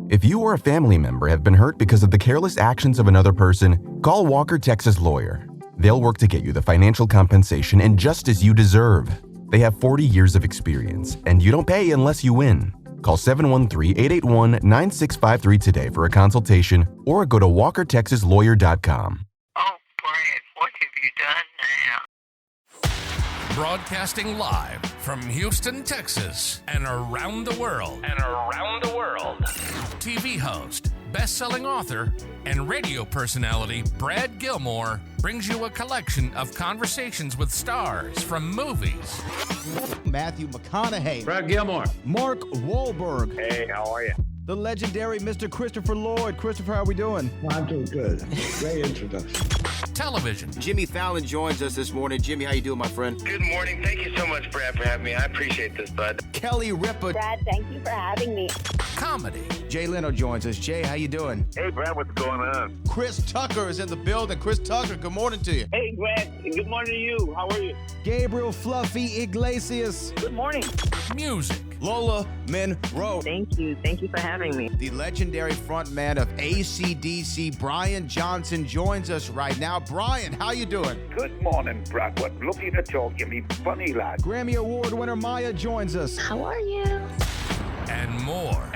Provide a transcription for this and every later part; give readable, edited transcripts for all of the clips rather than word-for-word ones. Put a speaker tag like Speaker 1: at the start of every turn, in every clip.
Speaker 1: If you or a family member have been hurt because of the careless actions of another person, call Walker Texas Lawyer. They'll work to get you the financial compensation and justice you deserve. They have 40 years of experience, and you don't pay unless you win. Call 713-881-9653 today for a consultation or go to walkertexaslawyer.com.
Speaker 2: Oh, Brad, what have you done now?
Speaker 3: Broadcasting live from Houston, Texas, and around the world. TV host, best-selling author, and radio personality Brad Gilmore brings you a collection of conversations with stars from movies.
Speaker 4: Matthew McConaughey.
Speaker 5: Brad Gilmore.
Speaker 4: Mark Wahlberg.
Speaker 5: Hey, how are you?
Speaker 4: The legendary Mr. Christopher Lloyd. Christopher, how are we doing?
Speaker 6: I'm doing good. Great introduction.
Speaker 3: Television.
Speaker 7: Jimmy Fallon joins us this morning. Jimmy, how you doing, my friend?
Speaker 8: Good morning. Thank you so much, Brad, for having me. I appreciate this, bud.
Speaker 4: Kelly Ripa.
Speaker 9: Brad, thank you for having me.
Speaker 3: Comedy.
Speaker 4: Jay Leno joins us. Jay, how you doing?
Speaker 8: Hey, Brad, what's going on?
Speaker 4: Chris Tucker is in the building. Chris Tucker, good morning to you.
Speaker 8: Hey, Brad. Good morning to you. How are you?
Speaker 4: Gabriel Fluffy Iglesias.
Speaker 9: Good morning.
Speaker 3: Music.
Speaker 4: Lola Monroe.
Speaker 9: Thank you. Thank you for having me.
Speaker 4: The legendary frontman of AC/DC, Brian Johnson, joins us right now. Brian, how you doing?
Speaker 10: Good morning, Brad. What lucky to talk to me, funny lad.
Speaker 4: Grammy Award winner Maya joins us.
Speaker 9: How are you?
Speaker 3: And more.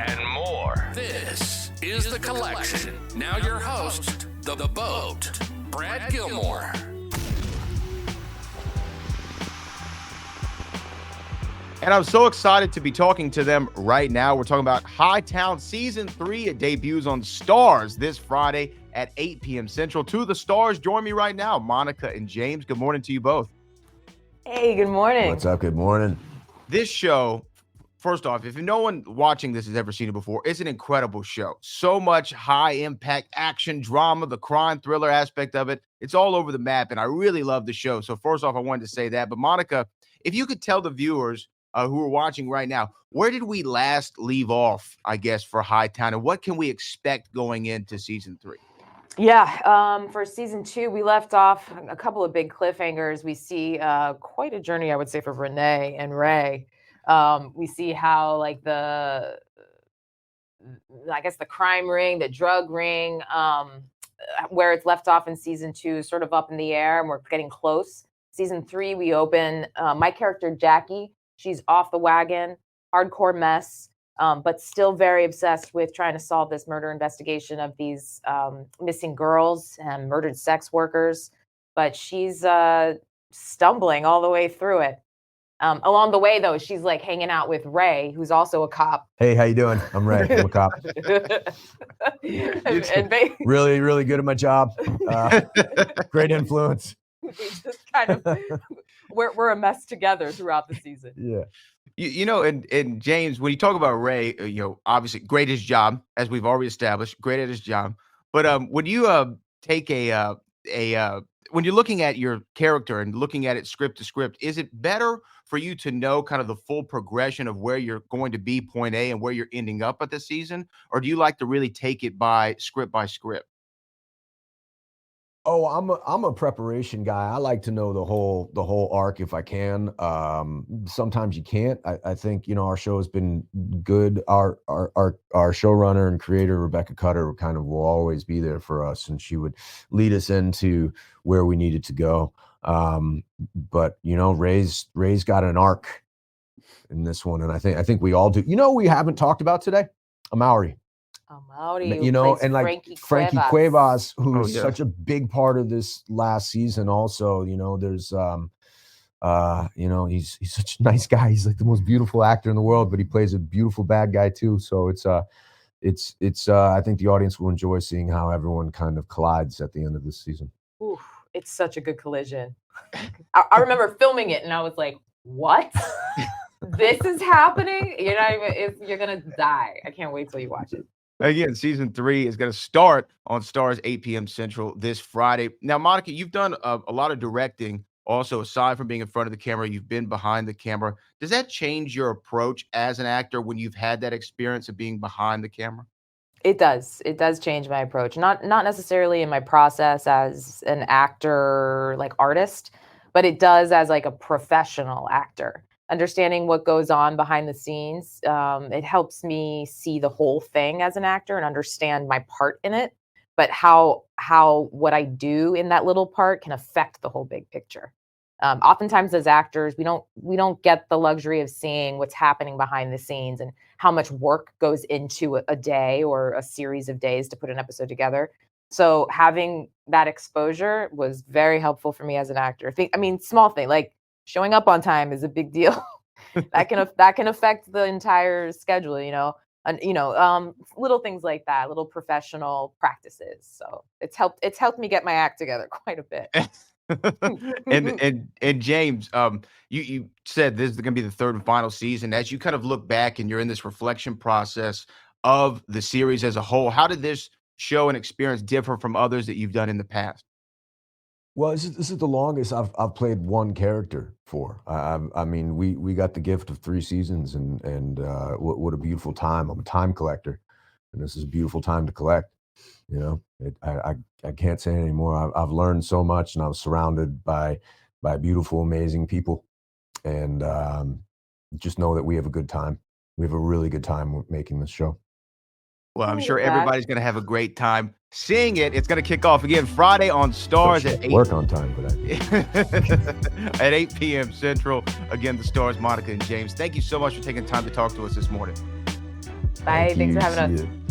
Speaker 3: This is The Collection. Now your host, The Boat, Brad Gilmore.
Speaker 4: And I'm so excited to be talking to them right now. We're talking about Hightown Season 3. It debuts on Stars this Friday at 8 p.m. Central. Two of the stars join me right now, Monica and James. Good morning to you both.
Speaker 11: Hey, good morning.
Speaker 12: What's up? Good morning.
Speaker 4: This show, first off, if no one watching this has ever seen it before, it's an incredible show. So much high-impact action, drama, the crime thriller aspect of it. It's all over the map, and I really love the show. So first off, I wanted to say that. But Monica, if you could tell the viewers who are watching right now, where did we last leave off, I guess, for Hightown, and what can we expect going into Season 3?
Speaker 11: Yeah, for Season 2, we left off a couple of big cliffhangers. We see quite a journey, I would say, for Renee and Ray. We see how, like, the crime ring, the drug ring, where it's left off in Season 2 is sort of up in the air, and we're getting close. Season 3, we open, my character, Jackie, she's off the wagon, hardcore mess, but still very obsessed with trying to solve this murder investigation of these missing girls and murdered sex workers. But she's stumbling all the way through it. Along the way, though, she's like hanging out with Ray, who's also a cop.
Speaker 12: Hey, how you doing? I'm Ray. I'm a cop. Really, really good at my job. Great influence.
Speaker 11: We just kind of we're a mess together throughout the season.
Speaker 12: Yeah.
Speaker 4: You know, and James, when you talk about Ray, obviously great at his job, as we've already established, great at his job. But when you take when you're looking at your character and looking at it script to script, is it better for you to know kind of the full progression of where you're going to be, point A, and where you're ending up at the season, or do you like to really take it by script?
Speaker 12: Oh, I'm a preparation guy. I like to know the whole arc if I can. Sometimes you can't. I think our show has been good. Our showrunner and creator Rebecca Cutter kind of will always be there for us, and she would lead us into where we needed to go. But Ray's got an arc in this one, and I think we all do. We haven't talked about today? Amaury. And like Frankie Cuevas, who's such a big part of this last season. Also, there's he's such a nice guy. He's like the most beautiful actor in the world, but he plays a beautiful bad guy too. So it's I think the audience will enjoy seeing how everyone kind of collides at the end of this season.
Speaker 11: Ooh, it's such a good collision. I remember filming it and I was like, what? This is happening? You're gonna die. I can't wait till you watch it.
Speaker 4: Again, Season 3 is going to start on Stars 8 p.m. Central this Friday. Now, Monica, you've done a lot of directing. Also, aside from being in front of the camera, you've been behind the camera. Does that change your approach as an actor when you've had that experience of being behind the camera?
Speaker 11: It does. It does change my approach. Not necessarily in my process as an actor, like artist, but it does as like a professional actor. understanding what goes on behind the scenes. It helps me see the whole thing as an actor and understand my part in it, but how what I do in that little part can affect the whole big picture. Oftentimes as actors, we don't get the luxury of seeing what's happening behind the scenes and how much work goes into a day or a series of days to put an episode together. So having that exposure was very helpful for me as an actor. Small thing like showing up on time is a big deal. that can affect the entire schedule, and little things like that, little professional practices. So it's helped me get my act together quite a bit.
Speaker 4: and James, you said this is going to be the third and final season. As you kind of look back and you're in this reflection process of the series as a whole, how did this show and experience differ from others that you've done in the past?
Speaker 12: Well, this is the longest I've played one character for. We got the gift of 3 seasons, and what a beautiful time. I'm a time collector, and this is a beautiful time to collect. I can't say anymore. I've learned so much, and I was surrounded by beautiful, amazing people, and just know that we have a good time. We have a really good time making this show.
Speaker 4: Well, I'm sure everybody's going to have a great time seeing it. It's going to kick off again Friday on Stars at 8.
Speaker 12: Work on time for that.
Speaker 4: At 8 p.m. Central. Again, the Stars, Monica and James. Thank you so much for taking time to talk to us this morning.
Speaker 11: Bye. Thanks for having us.
Speaker 12: See you.